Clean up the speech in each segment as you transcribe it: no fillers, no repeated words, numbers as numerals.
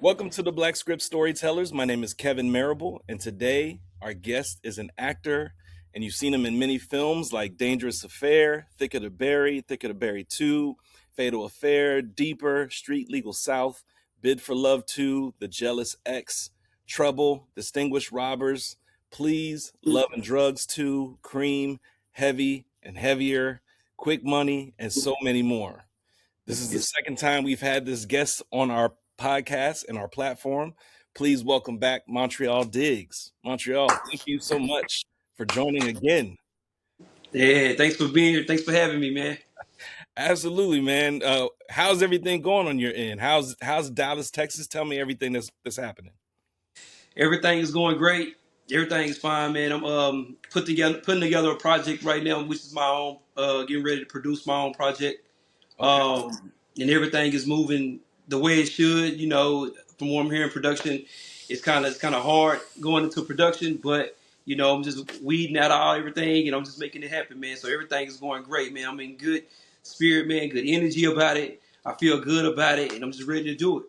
Welcome to the Black Script Storytellers. My name is Kevin Marable, and today our guest is an actor, and you've seen him in many films like Dangerous Affair, Thick of the Berry 2, Fatal Affair, Deeper, Street Legal South, Bid for Love 2, The Jealous Ex, Trouble, Distinguished Robbers, Please, Love and Drugs 2, Cream, Heavy and Heavier, Quick Money, and so many more. This is the second time we've had this guest on our podcast and our platform. Please welcome back Montreal Diggs. Montreal, thank you so much for joining again. Yeah, thanks for being here. Thanks for having me, man. Absolutely, man. How's everything going on your end? How's Dallas, Texas? Tell me everything that's happening. Everything is going great. Everything is fine, man. I'm putting together a project right now, which is my own. Getting ready to produce my own project. Okay. And everything is moving the way it should. From what I'm hearing, production it's kind of hard going into production, but I'm just weeding out all everything, and I'm just making it happen, man. So everything is going great, man. I'm in good spirit, man. Good energy about it. I feel good about it, and I'm just ready to do it.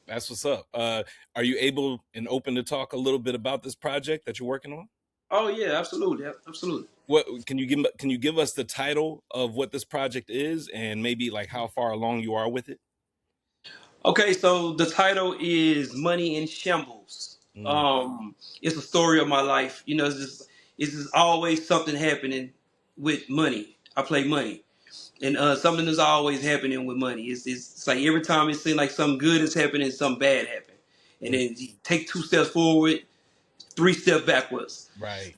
That's what's up. Are you able and open to talk a little bit about this project that you're working on? Oh yeah, absolutely, absolutely. What can you give us the title of what this project is and maybe like how far along you are with it? Okay, so the title is Money in Shambles. Mm, It's a story of my life. It's just always something happening with money. I play money, and something is always happening with money. It's like every time it seems like something good is happening, something bad happen, and mm, then you take 2 steps forward, 3 steps backwards. right.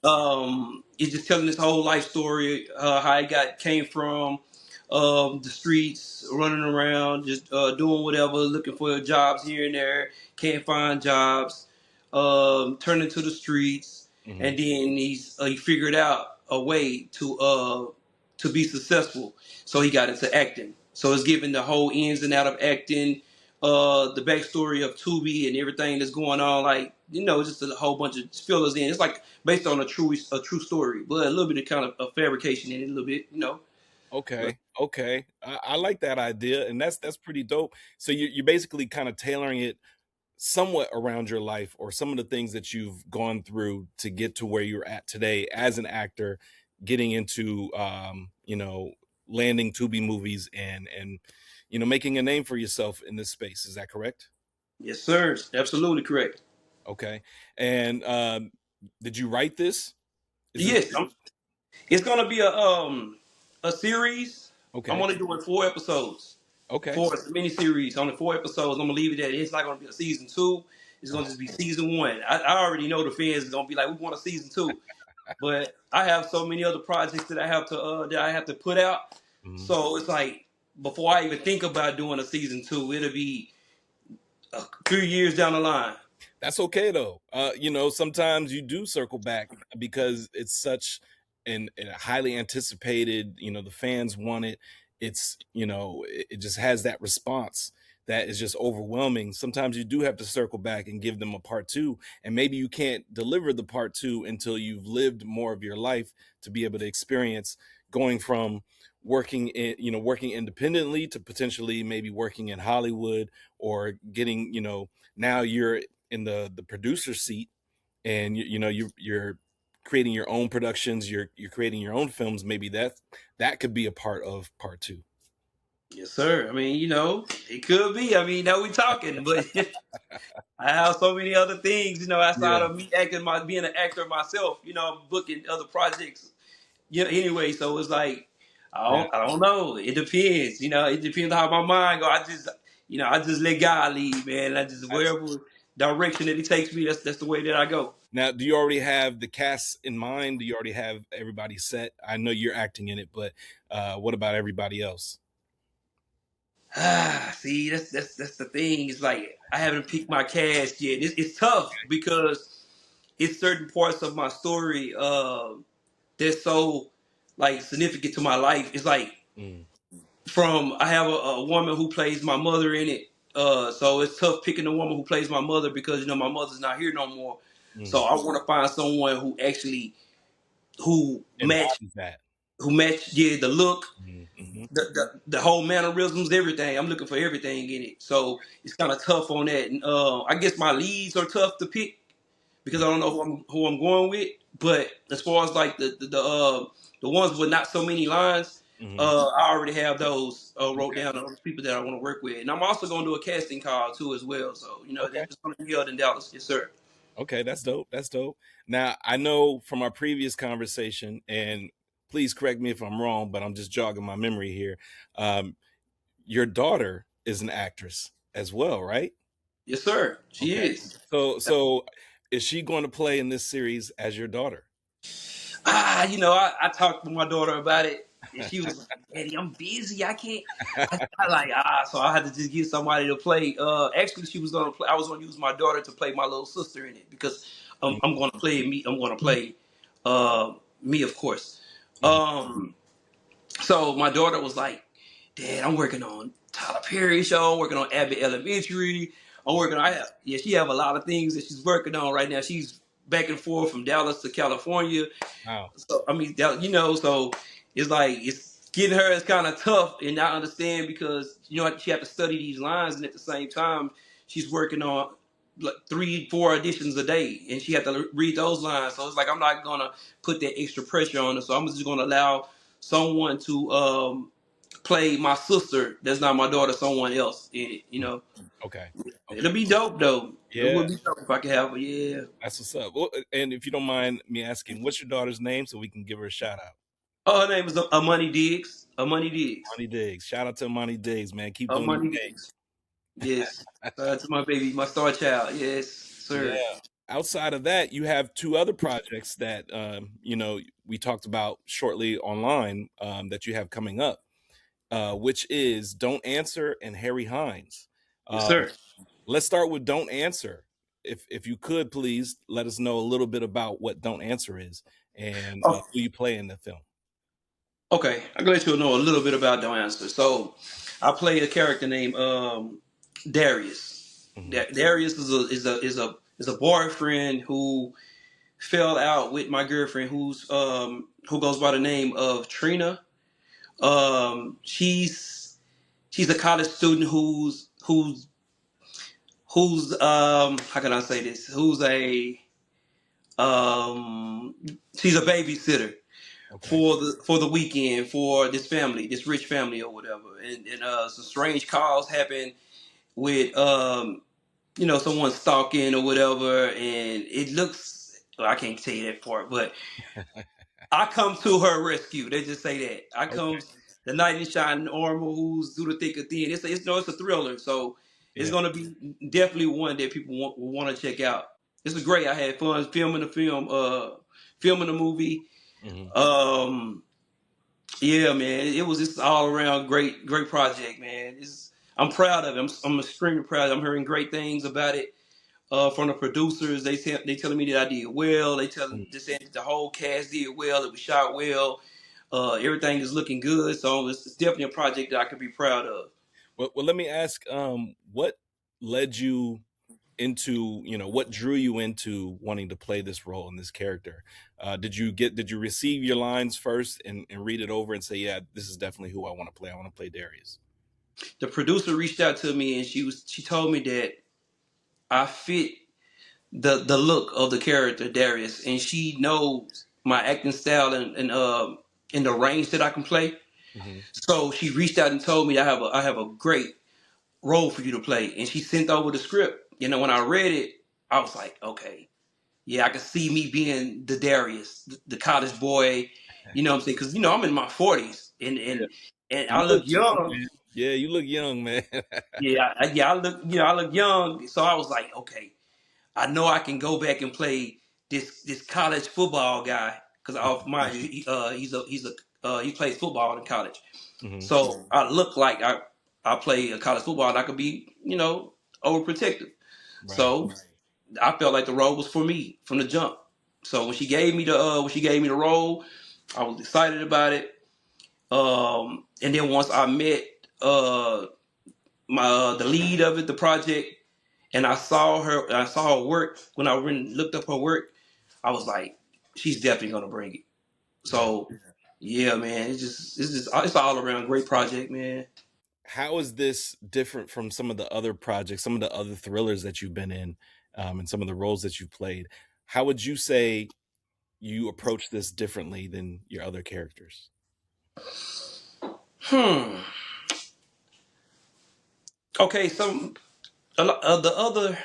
It's just telling this whole life story, how I came from the streets, running around, just doing whatever, looking for jobs here and there, can't find jobs, turning to the streets, Hmm. and then he figured out a way to be successful. So he got into acting. So it's giving the whole ins and out of acting, the backstory of Tubi and everything that's going on, like just a whole bunch of fillers in. It's like based on a true story, but a little bit of kind of a fabrication in it, a little bit. But Okay. I like that idea, and that's pretty dope. So you're basically kind of tailoring it somewhat around your life or some of the things that you've gone through to get to where you're at today as an actor, getting into landing Tubi movies and making a name for yourself in this space. Is that correct? yes, sir, absolutely correct. Okay. And did you write this? Is this Yes, it's gonna be a series. I'm okay? only doing 4 episodes. Okay. Four, it's a mini series, only 4 episodes. I'm gonna leave it at it's not gonna be a season two. It's gonna just be season one. I already know the fans is gonna be like, we want a season two. But I have so many other projects that I have to put out. Mhm. So it's like before I even think about doing a season two, it'll be a few years down the line. That's okay though. Sometimes you do circle back because it's such an highly anticipated. The fans want it. It just has that response that is just overwhelming. Sometimes you do have to circle back and give them a part two, and maybe you can't deliver the part two until you've lived more of your life to be able to experience going from working independently to potentially maybe working in Hollywood or getting now you're in the producer seat, and you're creating your own productions, you're creating your own films. Maybe that could be a part of part two. Yes, sir. I mean, it could be. I mean, now we talking, but I have so many other things, outside Yeah, of me being an actor myself, booking other projects. Yeah. Anyway, so it's like yeah. I don't know. It depends. It depends how my mind go. I just let God lead, man. I just That's wherever direction that He takes me, that's the way that I go. Now, do you already have the cast in mind? Do you already have everybody set? I know you're acting in it, but what about everybody else? See, that's the thing. It's like I haven't picked my cast yet. It's tough because it's certain parts of my story that's so like significant to my life. It's like Mm, from I have a woman who plays my mother in it. So it's tough picking a woman who plays my mother because my mother's not here no more. So mm. I want to find someone who actually who match Embodies that. who match, yeah, the look, Mm, Hmm. The whole mannerisms, everything. I'm looking for everything in it. So it's kind of tough on that. And I guess my leads are tough to pick because I don't know who I'm going with. But as far as like the ones with not so many lines, Hmm. I already have those wrote Okay. down of people that I want to work with, and I'm also going to do a casting call too as well. So Okay. it's going to be held in Dallas, yes sir. Okay. That's dope. That's dope. Now I know from our previous conversation, and please correct me if I'm wrong, but I'm just jogging my memory here. Um, your daughter is an actress as well, right? Yes sir, she Okay. is. So is she going to play in this series as your daughter? I talked to my daughter about it, and she was like, "Daddy, I'm busy. I can't." I like so I had to just get somebody to play. Actually, she was gonna play. I was gonna use my daughter to play my little sister in it because I'm gonna play me. I'm gonna play me, of course. Mhm. So my daughter was like, "Dad, I'm working on Tyler Perry show. I'm working on Abbott Elementary. I'm working. She have a lot of things that she's working on right now. She's back and forth from Dallas to California. Wow. So I mean, so it's like it's getting her is kind of tough, and I understand because she have to study these lines, and at the same time she's working on like 3-4 auditions a day, and she had to read those lines. So it's like I'm not gonna put that extra pressure on her. So I'm just gonna allow someone to play my sister. That's not my daughter. Someone else in it. Okay. Okay. It'll be dope though. It Yeah, would be dope if I could have her. Yeah. that's what's up. Well, and if you don't mind me asking, what's your daughter's name so we can give her a shout out? Oh, her name is Amani Diggs. Amani Diggs. Monty Diggs. Shout out to Monty Diggs, man. Keep doing Amani your Diggs. Yes. To my baby, my star child. Yes, thing. sir. Yeah. Outside of that, you have two other projects that we talked about shortly online that you have coming up, which is Don't Answer and Harry Hines. Yes, Uh, sir. let's start with Don't Answer. If you could please let us know a little bit about what Don't Answer is and Oh, who you play in the film. okay. I'm gonna let you know a little bit about Don't Answer. So, I play a character named Darius. Hmm. Darius is a boyfriend who fell out with my girlfriend, who goes by the name of Trina. She's a college student who's how can I say this? Um she's a babysitter Okay. for the weekend for this family, this rich family or whatever. And some strange calls happen with someone stalking or whatever, and it looks well, I can't tell you that part, but I come to her rescue. They just say that. I Okay. come the knight in shining armor who's through the thick of thin. It's a thriller, so it's Yeah. gonna be definitely one that people will want to check out. This is great. I had fun filming the movie. Hmm. Um, yeah, man, it was just all around great project, man. I'm proud of it. I'm extremely proud. I'm hearing great things about it from the producers. They telling me that I did well. They saying that the whole cast did well. It was shot well. Everything is looking good. So it's definitely a project that I could be proud of. Well, let me ask, what led you into, what drew you into wanting to play this role in this character? Did you receive your lines first and read it over and say, yeah, this is definitely who I want to play. I want to play Darius. The producer reached out to me and she told me that I fit the look of the character Darius, and she knows my acting style and the range that I can play. Hmm. So she reached out and told me I have a great role for you to play, and she sent over the script. When I read it, I was like, okay, yeah, I can see me being the Darius, the college boy. You know what I'm saying? Because I'm in my 40s, and Yeah. and and You I look look young, young. man. Yeah, you look young, man. I look young. So I was like, okay, I know I can go back and play this college football guy because off my he plays football in college. Hmm. So I look like I play a college football and I could be overprotective. Right. So I felt like the role was for me from the jump. So when she gave me the role, I was excited about it. And then once I met my the lead of it, the project, and I saw her work. When I went and looked up her work, I was like, she's definitely gonna bring it. Right. So Yeah, man. It's all around great project, man. How is this different from some of the other projects, some of the other thrillers that you've been in, and some of the roles that you've played? How would you say you approach this differently than your other characters? Hmm. Okay, so a lot of the other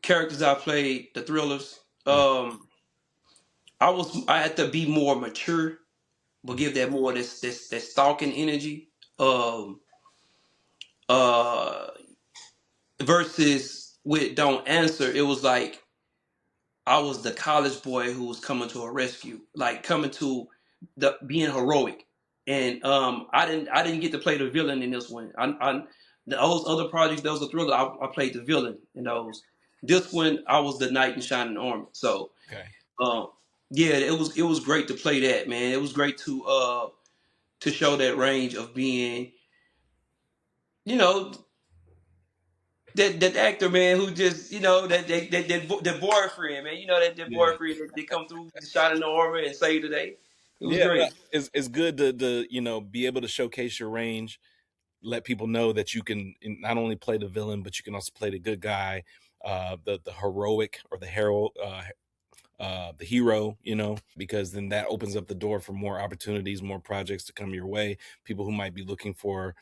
characters I played, the thrillers, Mm, I had to be more mature, but mm, give that more this stalking energy. Um, uh, versus with Don't Answer, it was like I was the college boy who was coming to a rescue, like coming to the being heroic. And I didn't get to play the villain in this one. Those other projects, those are thriller. I played the villain in those. This one, I was the knight in shining armor. So, okay. um, yeah, it was great to play that, man. It was great to show that range of being, you know, that actor, man, who just, that boyfriend, man, that Yeah. boyfriend that come through the shot in the armor and save the day. It was Yeah, no, great. it's good to, be able to showcase your range, let people know that you can not only play the villain, but you can also play the good guy, the heroic or the hero, because then that opens up the door for more opportunities, more projects to come your way. People who might be looking for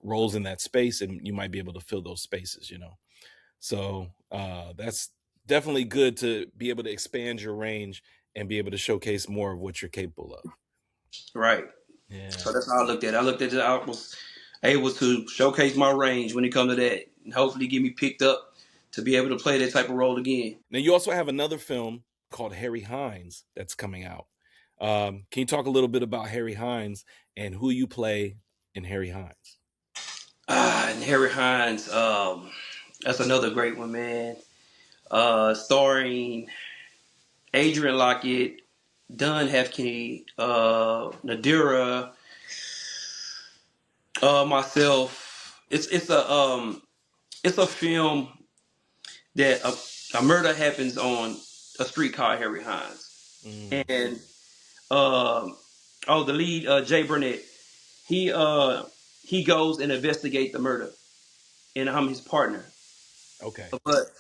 roles in that space, and you might be able to fill those spaces. So that's definitely good to be able to expand your range and be able to showcase more of what you're capable of. Right. Yeah. So that's how I looked at it. I looked at it. I was able to showcase my range when it comes to that, and hopefully get me picked up to be able to play that type of role again. Now you also have another film called Harry Hines that's coming out. Can you talk a little bit about Harry Hines and who you play in Harry Hines? And Harry Hines, that's another great one, man. Starring Adrian Lockett, Dunn Hefkey, Nadira, myself. It's a film that a murder happens on a street called Harry Hines, Mm, and um the lead, Jay Burnett, he uh he goes and investigates the murder, and I'm his partner. okay. But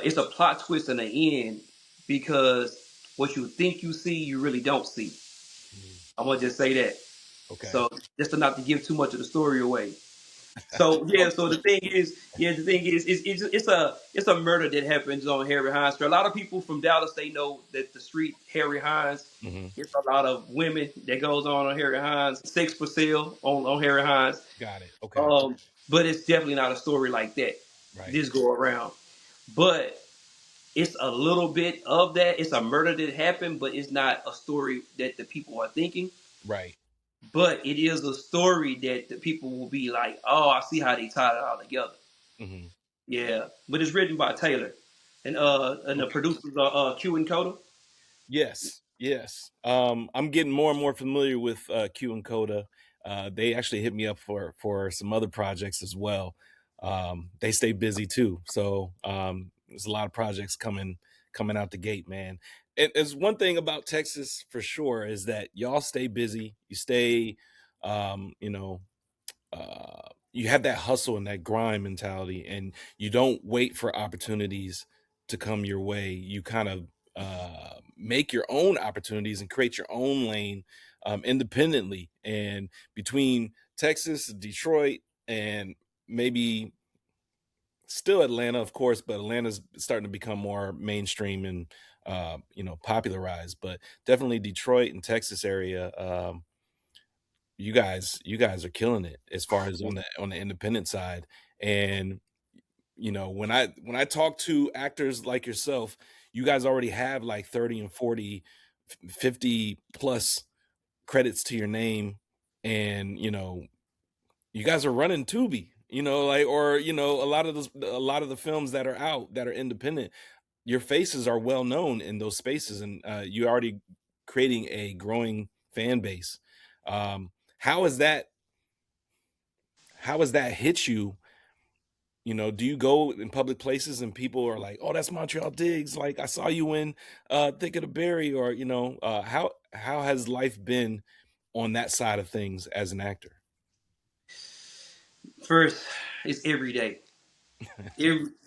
it's a plot twist in the end because what you think you see, you really don't see. Mm, I'm gonna just say that. okay. So just to not to give too much of the story away. So yeah, so the thing is, it's a murder that happens on Harry Hines Street. A lot of people from Dallas, they know that the street Harry Hines. Hmm. It's a lot of women that goes on Harry Hines, sex for sale on Harry Hines. Got it. Okay. Um, but it's definitely not a story like that. Right. This go around, but it's a little bit of that. It's a murder that happened, but it's not a story that the people are thinking. Right. But it is a story that the people will be like, "Oh, I see how they tied it all together." Hmm. Yeah, but it's written by Taylor, and the Okay. producers are Q and Coda. Yes. Yes. I'm getting more and more familiar with Q and Coda. They actually hit me up for some other projects as well. They stay busy too, so there's a lot of projects coming out the gate, man. And there's one thing about Texas for sure is that y'all stay busy. You stay, you know, you have that hustle and that grind mentality, and you don't wait for opportunities to come your way. You kind of make your own opportunities and create your own lane independently. And between Texas, Detroit, and maybe still Atlanta, of course, but Atlanta's starting to become more mainstream and popularized. But definitely Detroit and Texas area. You guys are killing it as far as on the independent side. And when I talk to actors like yourself, you guys already have like 30 and 40, 50 plus credits to your name. And you guys are running Tubi, like, or a lot of the films that are out that are independent, your faces are well known in those spaces, and you're already creating a growing fan base. How has that hit you, do you go in public places and people are like, "Oh, that's Montreal Diggs. Like I saw you in Thick of the Berry," or how has life been on that side of things as an actor? First, it's every day.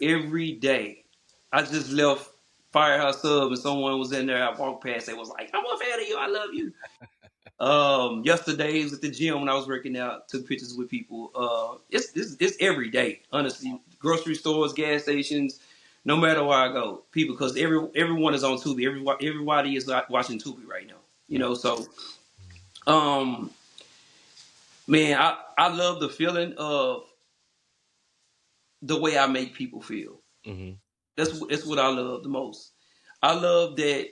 Every day. I just left Firehouse Sub and someone was in there. I walked past. They was like, "I'm a fan of you. I love you." Yesterday was at the gym when I was working out. Took pictures with people. It's every day. Honestly, grocery stores, gas stations, no matter where I go, people because everyone is on Tubi. Everybody is watching Tubi right now. Right. So um, man, I love the feeling of the way I make people feel. Hmm. That's what I love the most. I love that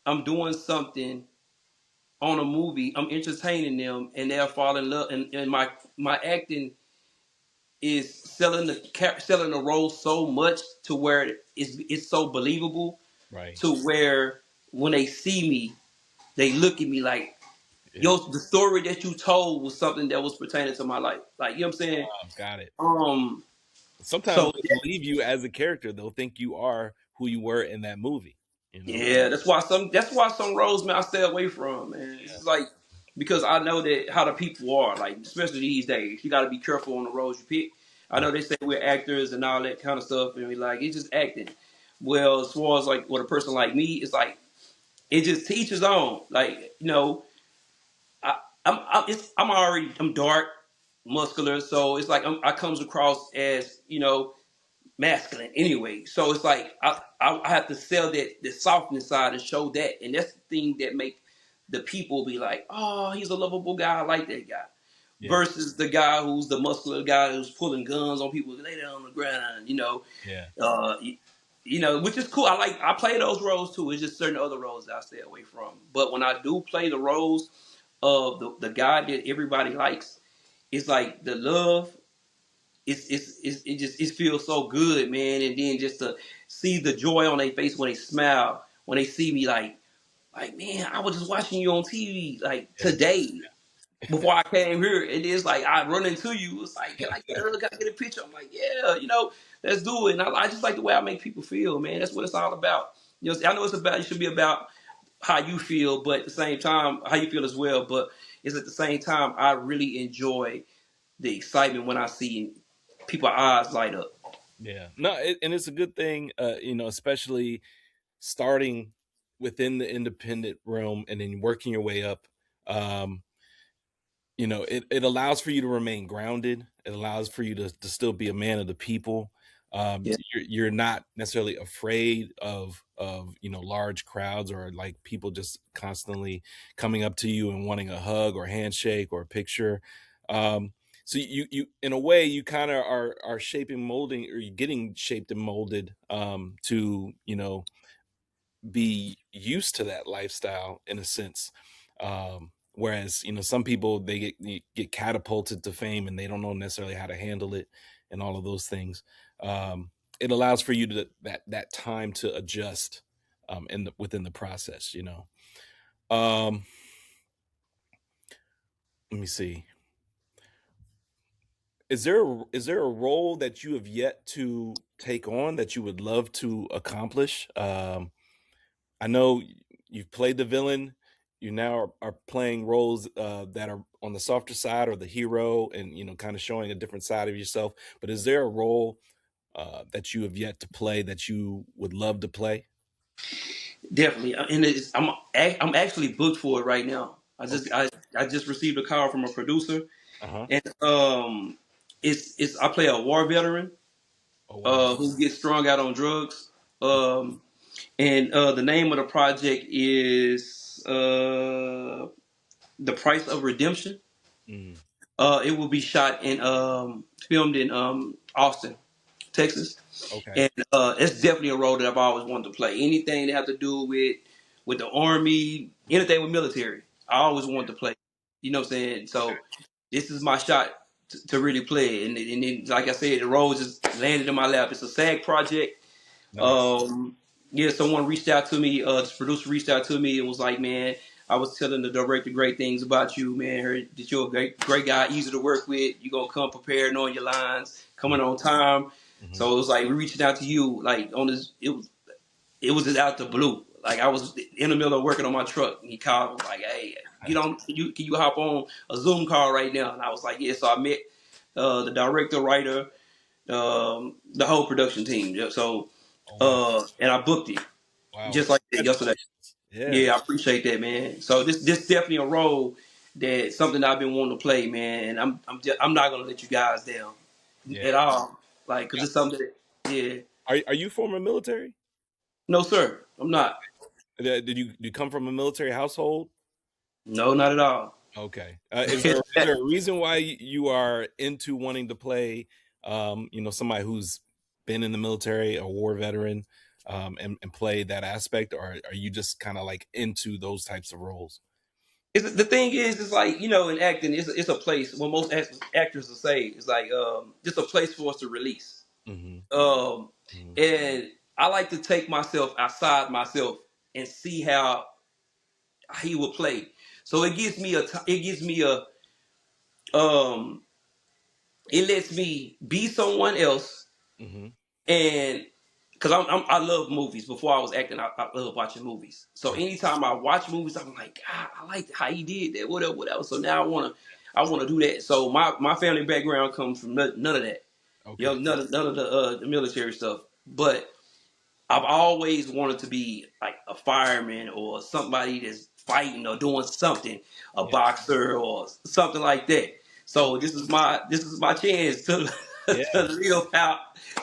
I'm doing something on a movie. I'm entertaining them, and they'll fall in love. And my acting is selling the role so much to where it's so believable Right. to where when they see me, they look at me like, Yeah. yo, the story that you told was something that was pertaining to my life. Like, you know what I'm saying? Got it. Um, Sometimes so they'll believe you as a character. They'll think you are who you were in that movie. You know. yeah, that's why some roles, man, I stay away from, man. Yeah. It's like because I know that how the people are, like especially these days, you got to be careful on the roles you pick. I know Right. they say we're actors and all that kind of stuff, and we like it's just acting. Well, as far as like with a person like me, it's like it just teaches on. Like I'm dark, muscular, so it's like I comes across as masculine anyway. So it's like I have to sell that the softness side and show that, and that's the thing that make the people be like, oh, he's a lovable guy. I like that guy. Yeah. Versus the guy who's the muscular guy who's pulling guns on people, lay down on the ground, Yeah. uh, which is cool. I play those roles too. It's just certain other roles that I stay away from. But when I do play the roles of the guy that everybody likes, it's like the love it feels so good, man. And then just to see the joy on their face when they smile, when they see me, like man, I was just watching you on TV like Yeah. today before I came here. It is like I run into you. It's like, can I get a hug? Can I get a picture? I'm like, yeah, let's do it. And I just like the way I make people feel, man. That's what it's all about. I know it should be about how you feel, but at the same time, how you feel as well. But it's at the same time, I really enjoy the excitement when I see people's eyes light up. Yeah. No, and it's a good thing, especially starting within the independent realm and then working your way up. Um, it allows for you to remain grounded. It allows for you to still be a man of the people. Yeah, You're not necessarily afraid of large crowds or like people just constantly coming up to you and wanting a hug or handshake or a picture. So you in a way you kind of are shaping molding or you're getting shaped and molded to be used to that lifestyle in a sense. Whereas, some people they get catapulted to fame and they don't know necessarily how to handle it and all of those things. It allows for you to that time to adjust within the process. Um, let me see. Is there a role that you have yet to take on that you would love to accomplish? I know you've played the villain. You now are playing roles that are on the softer side or the hero, and kind of showing a different side of yourself. But is there a role that you have yet to play that you would love to play? definitely. And I'm actually booked for it right now. I just Okay. I just received a call from a producer, Uh huh. and it's I play a war veteran Oh wow. who gets strung out on drugs. And the name of the project is The Price of Redemption. Mm, It will be shot in filmed in Austin, Texas. okay. And it's definitely a role that I've always wanted to play. Anything that have to do with the army, anything with military, I always wanted to play. You know what I'm saying? So this is my shot to really play it. And then, like I said, the role just landed in my lap. It's a SAG project. Nice. Um, yeah, someone reached out to me. This producer reached out to me and was like, "Man, I was telling the director great things about you, man. Heard that you're a great guy, easy to work with. You gonna come prepared, knowing your lines, coming Mhm. on time." Mhm. So it was like we reaching out to you like on this. It was just out the blue. Like I was in the middle of working on my truck, and he called was like, "Hey, get on. Can you hop on a Zoom call right now?" And I was like, "Yeah." So I met the director, writer, the whole production team. Yeah, so Oh, wow. and I booked it Wow. just like that yesterday. Congratulations. Yeah. Yeah, I appreciate that, man. So this definitely a role that something I've been wanting to play, man. And I'm not gonna let you guys down Yeah. at all. Like, cause Yeah. it's something that, yeah. Are you former military? No, sir, I'm not. Did you come from a military household? No, not at all. Okay. Is there a reason why you are into wanting to play, somebody who's been in the military, a war veteran, and play that aspect, or are you just kind of like into those types of roles? The thing is, it's like in acting, it's a place. What most actors will say is like, just a place for us to release. Hmm. Um, Hmm. and I like to take myself outside myself and see how he will play. So um, it lets me be someone else. Hmm. And because I love movies. Before I was acting, I love watching movies. So Right. anytime I watch movies, I'm like, God, I like how he did that, whatever, whatever. So now I wanna do that. So my family background comes from none of that, Okay. none of the military stuff. But I've always wanted to be like a fireman or somebody that's fighting or doing something, a Yeah. boxer or something like that. So Okay. this is my chance to Yeah. to live out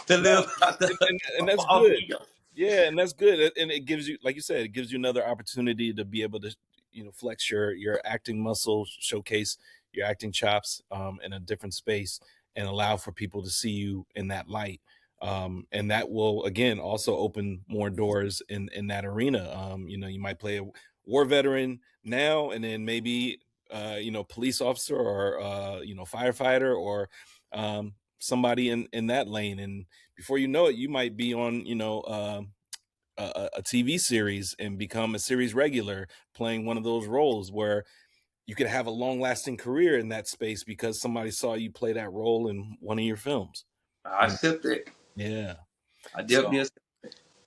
to No, live out and that's off good. ego. Yeah, and that's good, and it gives you, like you said, it gives you another opportunity to be able to, flex your acting muscle, showcase your acting chops, in a different space, and allow for people to see you in that light. And that will again also open more doors in that arena. You might play a war veteran now, and then maybe police officer or firefighter or somebody in that lane, and before you know it, you might be on, a TV series and become a series regular, playing one of those roles where you could have a long lasting career in that space because somebody saw you play that role in one of your films. I You know? accept that. Yeah. I So definitely accept.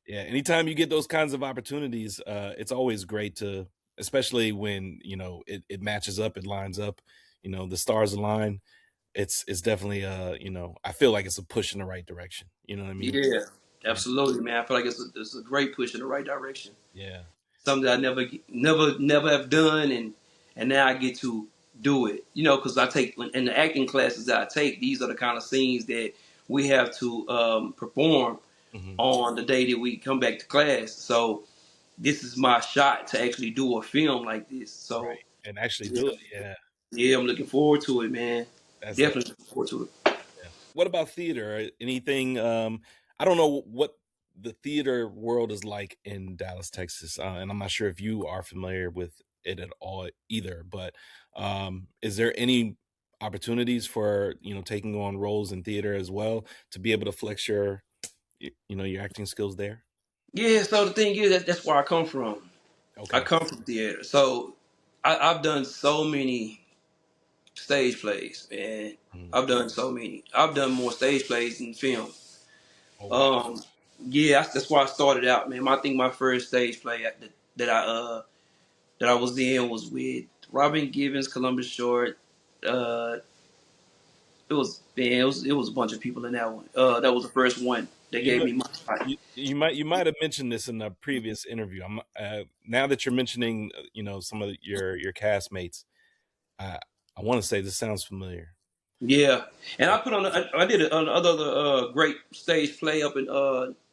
yeah, anytime you get those kinds of opportunities, it's always great to, especially when it matches up, it lines up, the stars align. It's definitely I feel like it's a push in the right direction. You know what I mean? Yeah, Yeah. absolutely, man. I feel like it's a great push in the right direction. Yeah. Something that I never have done, and now I get to do it. Because I take in the acting classes that I take, these are the kind of scenes that we have to perform Hmm. on the day that we come back to class. So this is my shot to actually do a film like this. So Right. And actually yeah, do it. Yeah. yeah, I'm looking forward to it, man. That's Definitely looking forward to it. yeah. What about theater? Anything, I don't know what the theater world is like in Dallas, Texas, and I'm not sure if you are familiar with it at all either, but, is there any opportunities for, taking on roles in theater as well to be able to flex your acting skills there? Yeah. So the thing is that's where I come from. I Okay. come from theater, so I've done so many stage plays, man. Mhm. I've done so many. I've done more stage plays than film. Oh, wow. Um, yeah, that's why I started out, man. I think my first stage play that I was in was with Robin Givens, Columbus Short. Uh, it was a bunch of people in that one. That was the first one that You gave know, me my spot. you might have mentioned this in a previous interview. Now that you're mentioning, some of your castmates, I I want to say this sounds familiar. Yeah, and Oh, I did another great stage play up in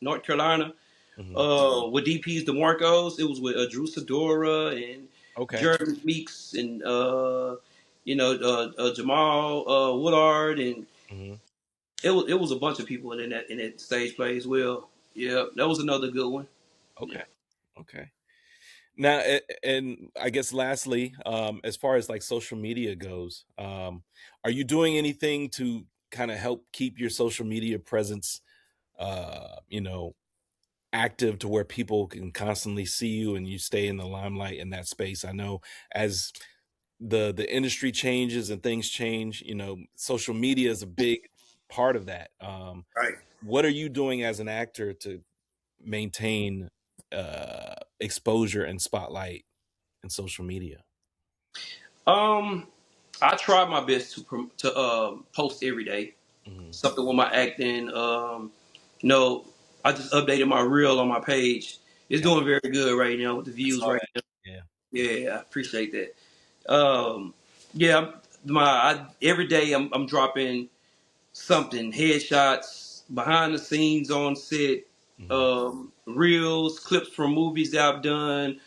North Carolina mhm. with DP's DeMarcos. It was with Drew Sidora and Okay. Jeremy Meeks and Jamal Woodard, and Mhm. it was a bunch of people in that stage play as well. Yeah, that was another good one. Yeah. Okay. Okay. Now, and I guess lastly, as far as like social media goes, are you doing anything to kind of help keep your social media presence, uh, you know, active to where people can constantly see you and you stay in the limelight in that space? I know as the industry changes and things change, social media is a big part of that. Right. what are you doing as an actor to maintain exposure and spotlight in social media? Um, I try my best to post every day Hmm. something with my acting. You know, I just updated my reel on my page. It's Got doing very good right now with the I views saw right that. now. Yeah. Yeah, I appreciate that. Yeah, every day I'm dropping something, headshots, behind the scenes on set, Hmm. reels, clips from movies that I've done.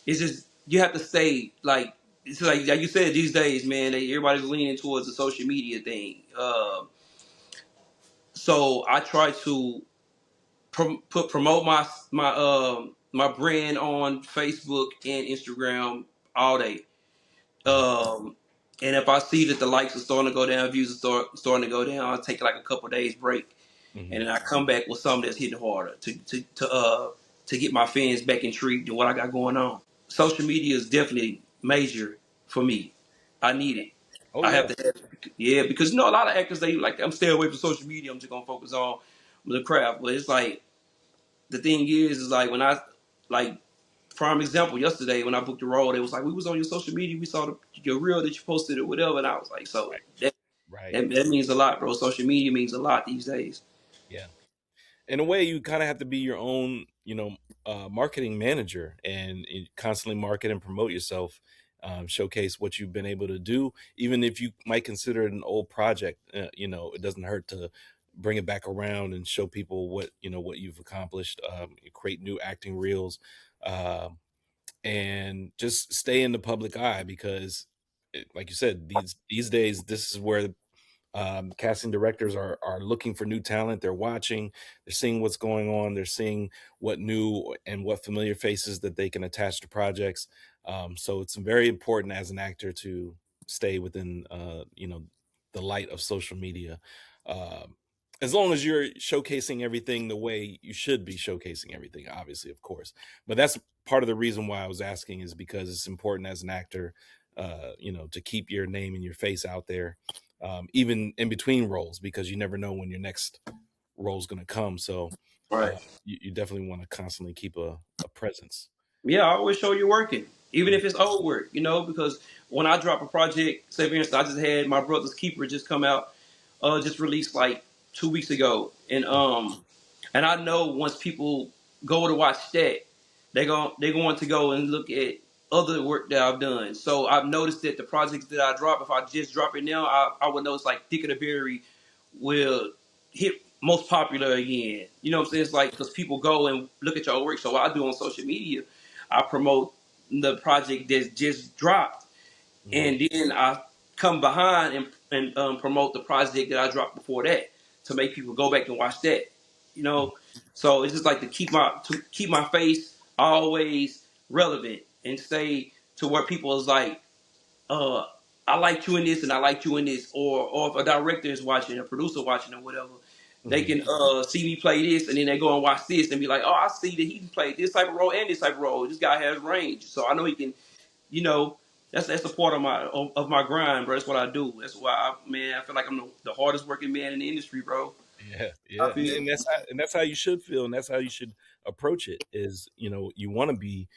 It's just you have to stay like it's like you said these days, man. Everybody's leaning towards the social media thing. So I try to promote my brand on Facebook and Instagram all day. Hmm. Um, and if I see that the likes are starting to go down, views are starting to go down, I'll take like a couple days break, and Hmm. then I come back with something that's hitting harder to get my fans back intrigued in what I got going on. Social media is definitely major for me. I need it. Oh I have yeah. to have it. Yeah, because a lot of actors they like I'm staying away from social media. I'm just gonna focus on the craft. But it's like the thing is like when I like prime example yesterday when I booked the role, they was like we was on your social media, we saw your reel that you posted or whatever, and I was like, so Right. Right. that means a lot, bro. Social media means a lot these days. Yeah. In a way, you kind of have to be your own, marketing manager and constantly market and promote yourself, showcase what you've been able to do, even if you might consider it an old project. It doesn't hurt to bring it back around and show people what you've accomplished. You create new acting reels, uh, and just stay in the public eye because, like you said, these days, this is where casting directors are looking for new talent. They're watching, they're seeing what's going on, they're seeing what new and what familiar faces that they can attach to projects. So it's very important as an actor to stay within, the light of social media. Um, as long as you're showcasing everything the way you should be showcasing everything, obviously, of course. But that's part of the reason why I was asking is because it's important as an actor, to keep your name and your face out there, even in between roles, because you never know when your next role is going to come. So uh, Right. you definitely want to constantly keep a presence. Yeah, I always show you working, even if it's old work, because when I drop a project, say for instance, I just had my brother's keeper just come out, just released like 2 weeks ago, and I know once people go to watch that, they're going to go and look at other work that I've done. So I've noticed that the projects that I drop, if I just drop it now, I would notice like Dick of the Berry will hit most popular again. You know what I'm saying? It's like because people go and look at your work. So what I do on social media, I promote the project that just dropped, Hmm. and then I come behind and promote the project that I dropped before that to make people go back and watch that. You know, so it's just like to keep my face always relevant and stay to where people is like, uh, I like you in this and I like you in this, or if a director is watching, a producer watching, or whatever, they Hmm. can see me play this and then they go and watch this and be like, oh, I see that he can play this type of role and this type of role. This guy has range, so I know he can you know, that's a part of my grind, bro. That's what I do. That's why I feel like I'm the hardest working man in the industry, bro. Yeah, I yeah, and, feel and that's how you should feel, and that's how you should approach it. Is you want to be,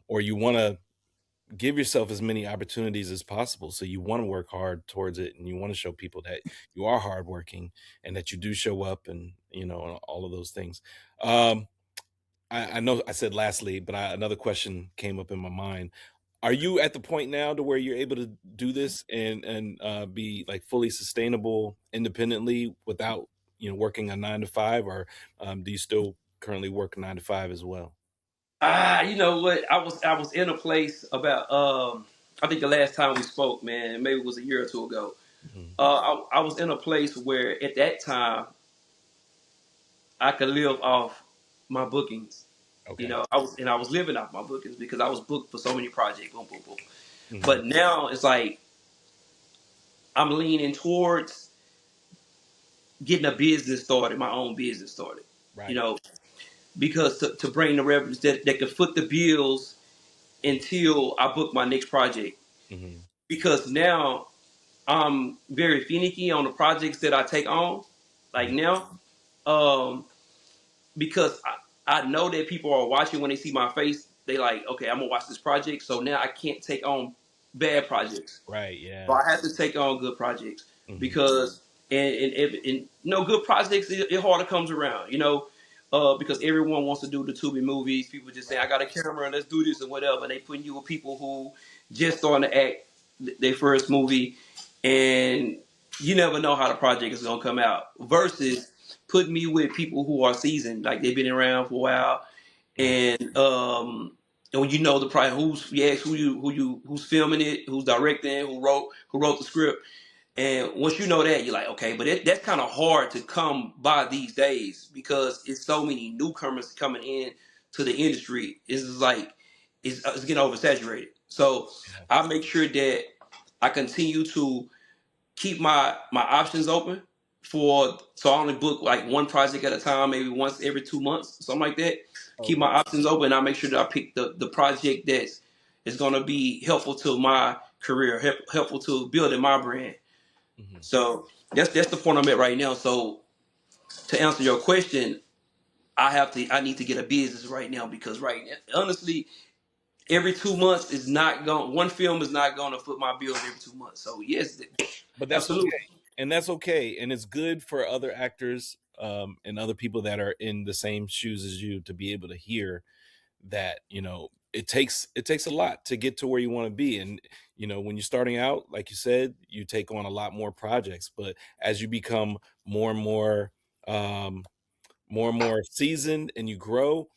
or you want to give yourself as many opportunities as possible. So you want to work hard towards it, and you want to show people that you are hardworking and that you do show up, and and all of those things. Um, I know I said lastly, but another question came up in my mind. Are you at the point now to where you're able to do this and be like fully sustainable independently without working a 9 to 5, or do you still currently work 9 to 5 as well? you know what? I was in a place about I think the last time we spoke, man, maybe it was a year or two ago. Mhm. I was in a place where at that time I could live off my bookings. Okay. I was living off my bookings because I was booked for so many projects. Boom, boom, boom. Hmm. But now it's like I'm leaning towards getting a business started, my own business started. You Right. know, because to bring the revenues that can foot the bills until I book my next project. Hmm. Because now I'm very finicky on the projects that I take on. Like Hmm. now, Um, because I know that people are watching when they see my face. They like, okay, I'm gonna watch this project. So now I can't take on bad projects. Right. So Yeah. I have to take on good projects Hmm. because good projects it harder comes around, because everyone wants to do the Tubi movies. People just say I Right. got a camera, let's do this and whatever. And they putting you with people who just starting to act their first movie, and you never know how the project is gonna come out. Versus putting me with people who are seasoned, like they've been around for a while, Mhm. and when you know the probably you ask who's filming it, who's directing, who wrote the script, and once you know that, you're like, okay, but that's kind of hard to come by these days because it's so many newcomers coming in to the industry. It's just like it's getting oversaturated. So Yeah. I make sure that I continue to keep my options open so I only book like one project at a time, maybe once every 2 months, something like that. Keep Okay. my options open. I make sure that I pick the project that is going to be helpful to my career, helpful to building my brand. Hmm. So that's the point I'm at right now. So to answer your question, I need to get a business right now because right now, honestly, every 2 months is not going. One film is not going to foot my bills every 2 months. So yes, But that's okay. absolutely. And that's okay. And it's good for other actors, and other people that are in the same shoes as you to be able to hear that, it takes a lot to get to where you want to be. And when you're starting out, like you said, you take on a lot more projects, but as you become more and um more seasoned and you grow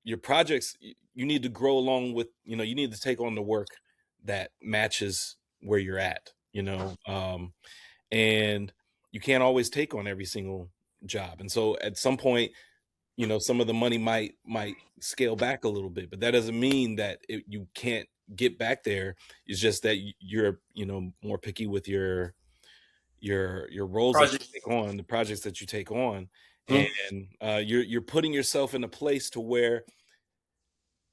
your projects, you need to grow along with, you need to take on the work that matches where you're at, and you can't always take on every single job. And so at some point, some of the money might scale back a little bit, but that doesn't mean that you can't get back there. It's just that you're more picky with your roles that you Project. take on, the projects that you take on, and Mhm. you're putting yourself in a place to where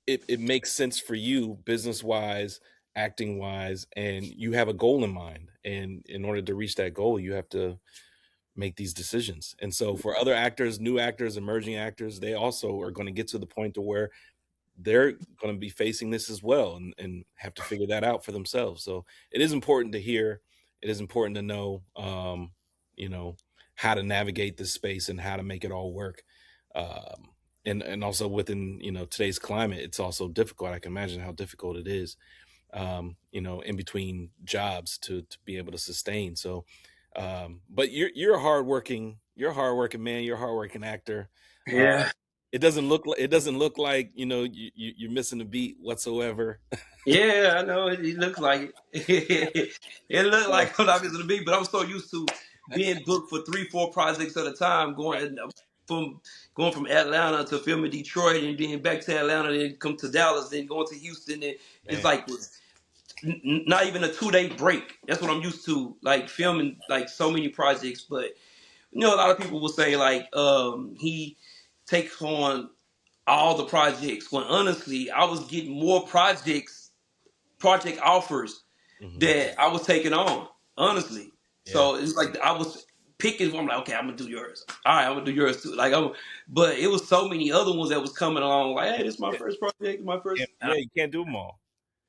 it makes sense for you business wise, acting wise, and you have a goal in mind. And in order to reach that goal, you have to make these decisions. And so for other actors, new actors, emerging actors, they also are going to get to the point to where they're going to be facing this as well, and have to figure that out for themselves. So it is important to hear. It is important to know, you know, how to navigate this space and how to make it all work. And also within today's climate, it's also difficult. I can imagine how difficult it is, in between jobs to be able to sustain. So, but you're a hardworking man. You're a hardworking actor. Uh, Yeah. it doesn't look like you're missing a beat whatsoever. Yeah, I know it looks like it. It looked like what I was gonna be, but I'm so used to being booked for 3, 4 projects at a time, from going from Atlanta to film in Detroit, and then back to Atlanta, then come to Dallas, then going to Houston. And it's Man, like not even a 2 day break. That's what I'm used to, like filming like so many projects. But a lot of people will say like he takes on all the projects. When honestly, I was getting more project offers hmm that I was taking on, honestly. yeah, So it's like I was picking. I'm like, okay, I'm gonna do yours. All right, I'm gonna do yours too. But it was so many other ones that was coming along. Like, hey, this is my first project, my first. you can't do them all.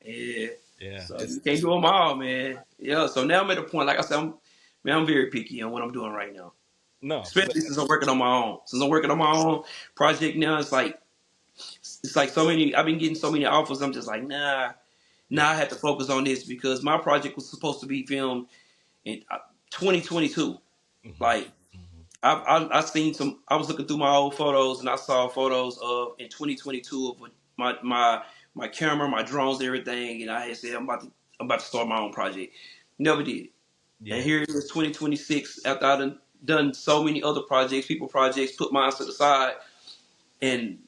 Yeah. Yeah, So you it's can't do them all, man. Yeah. So now I'm at a point. Like I said, I'm very picky on what I'm doing right now. no, but Especially since I'm working on my own. Since I'm working on my own project now, it's like so many. I've been getting so many offers. I'm just like, nah. yeah, Now I have to focus on this because my project was supposed to be filmed in 2022. hmm Like hmm I seen some. I was looking through my old photos and I saw photos of in 2022 of my camera, my drones, everything, and I had said I'm about to start my own project. Never did. And yeah, here it is 2026 after I done so many other projects, people projects, put mine to the side, and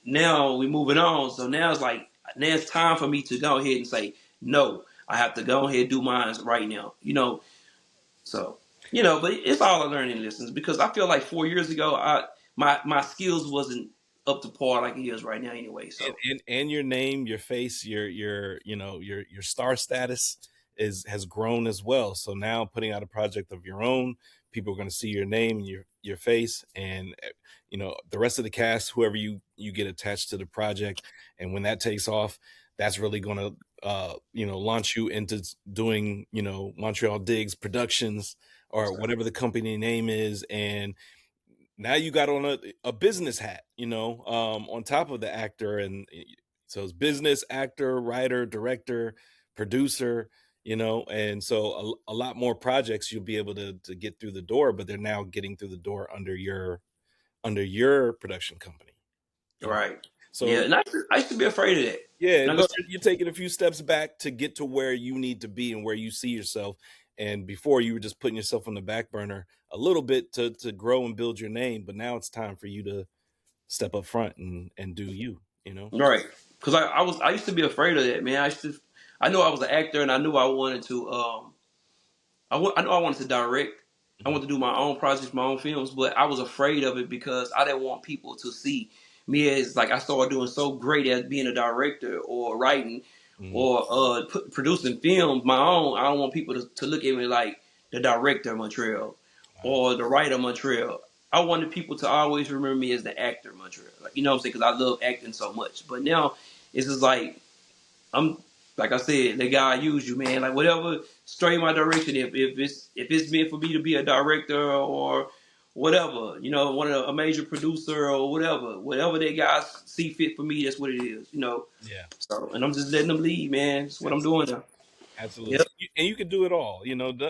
now we moving on. So now it's time for me to go ahead and say no. I have to go ahead and do mine right now. So but it's all a learning lessons because I feel like 4 years ago, my skills wasn't up to par like it is right now anyway. and, So and your name, your face, your star status has grown as well. So now putting out a project of your own, people are going to see your name and your face, and the rest of the cast, whoever you get attached to the project, and when that takes off, that's really going to launch you into doing Montreal Diggs Productions or whatever the company name is, and now you got on a business hat, on top of the actor, and so it's business, actor, writer, director, producer, and so a lot more projects you'll be able to get through the door, but they're now getting through the door under your production company, you know. Right. Yeah, So and I used to be afraid of that. yeah, And I but go, you're taking a few steps back to get to where you need to be and where you see yourself. And before you were just putting yourself on the back burner a little bit to grow and build your name, but now it's time for you to step up front and do you. right. Because I used to be afraid of that, man. I knew I was an actor and I knew I wanted to I know I wanted to direct. I Mhm, wanted to do my own projects, my own films, but I was afraid of it because I didn't want people to see me as like I started doing so great at being a director or writing mhm, or producing films my own. I don't want people to look at me like the director of Montreal wow, or the writer of Montreal. I wanted people to always remember me as the actor of Montreal. Like, you know what I'm saying? Because I love acting so much. But now it's just like I'm like I said, the guy used you, man. Like whatever, straight my direction. If it's meant for me to be a director or whatever, one of a major producer or whatever they guys see fit for me, that's what it is. yeah, So, and I'm just letting them lead, man. That's what I'm absolutely, doing now. Yep. absolutely. And you can do it all.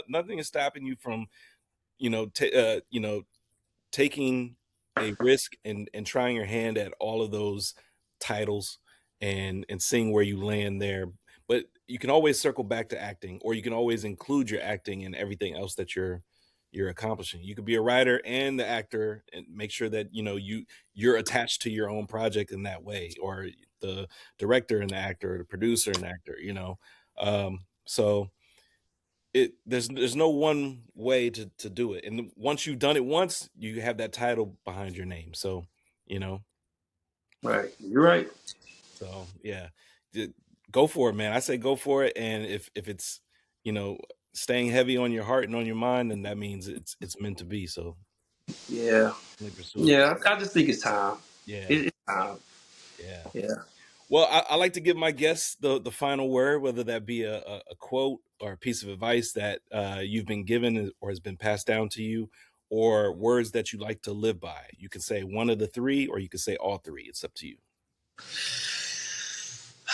Nothing is stopping you from you know ta taking a risk and trying your hand at all of those titles and seeing where you land there. But you can always circle back to acting, or you can always include your acting in everything else that you're accomplishing. You could be a writer and the actor and make sure that you're attached to your own project in that way, or the director and the actor, or the producer and actor. So there's no one way to do it, and once you've done it once, you have that title behind your name. So, you know, Right. You're right. so yeah, D- go for it, man. I say go for it, and if it's you know staying heavy on your heart and on your mind, then that means it's meant to be. So, Yeah. really pursue it. Yeah. I just think it's time. Yeah, It's time. yeah. Yeah. Well, I like to give my guests the final word, whether that be a quote or a piece of advice that you've been given or has been passed down to you, or words that you like to live by. You can say one of the three, or you can say all three. It's up to you.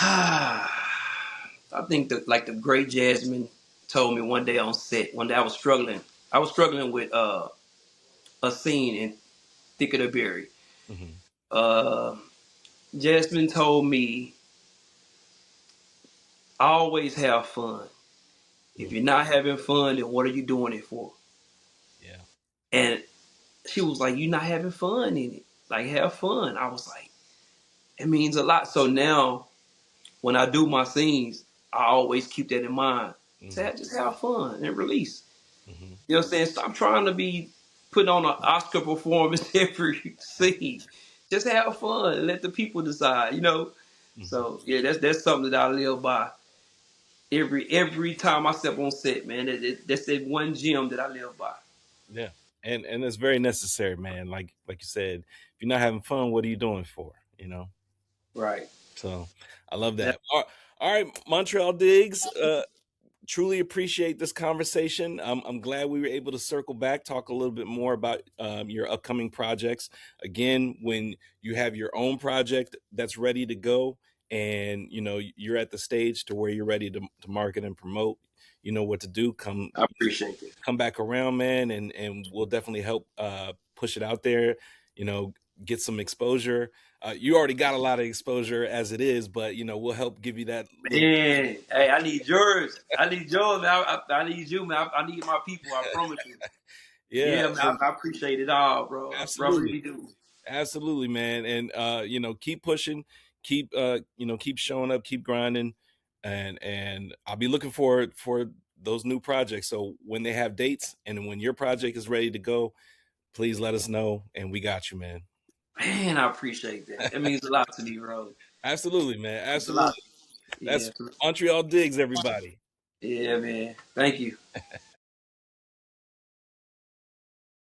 I think that like the great Jasmine told me one day on set. One day I was struggling. I was struggling with a scene in Thick of the Berry. Hmm. Uh, Jasmine told me, always have fun. If Mm, you're not having fun, then what are you doing it for? yeah. And she was like, you're not having fun in it. Like, have fun. I was like, it means a lot. So now when I do my scenes, I always keep that in mind. Hmm. Just have fun and release. Hmm. You know what I'm saying? Stop trying to be putting on an Oscar performance every scene. Just have fun and let the people decide. Hmm. So yeah, that's something that I live by every time I step on set, man. That's that one gem that I live by. Yeah, and it's very necessary, man. Like you said, if you're not having fun, what are you doing for? Right. So I love That, that. All right, Montreal Diggs. Truly appreciate this conversation. I'm glad we were able to circle back, talk a little bit more about your upcoming projects. Again, when you have your own project that's ready to go, and you're at the stage to where you're ready to market and promote, you know what to do. Come I appreciate it. come back around, man, and we'll definitely help push it out there. Get some exposure. You already got a lot of exposure as it is, but we'll help give you that little. Man, hey, I need yours. I need yours, man. I need you, man. I need my people. I promise you. Yeah, Yeah, man. and I appreciate it all, bro. I absolutely, really do. absolutely, man. And keep pushing, keep showing up, keep grinding, and I'll be looking for those new projects. So when they have dates and when your project is ready to go, please let us know, and we got you, man. Man, I appreciate that. That means a lot to me, bro. Absolutely, man. It's a lot. Absolutely. Yeah. That's Montreal Digs, everybody. Yeah, man. Thank you.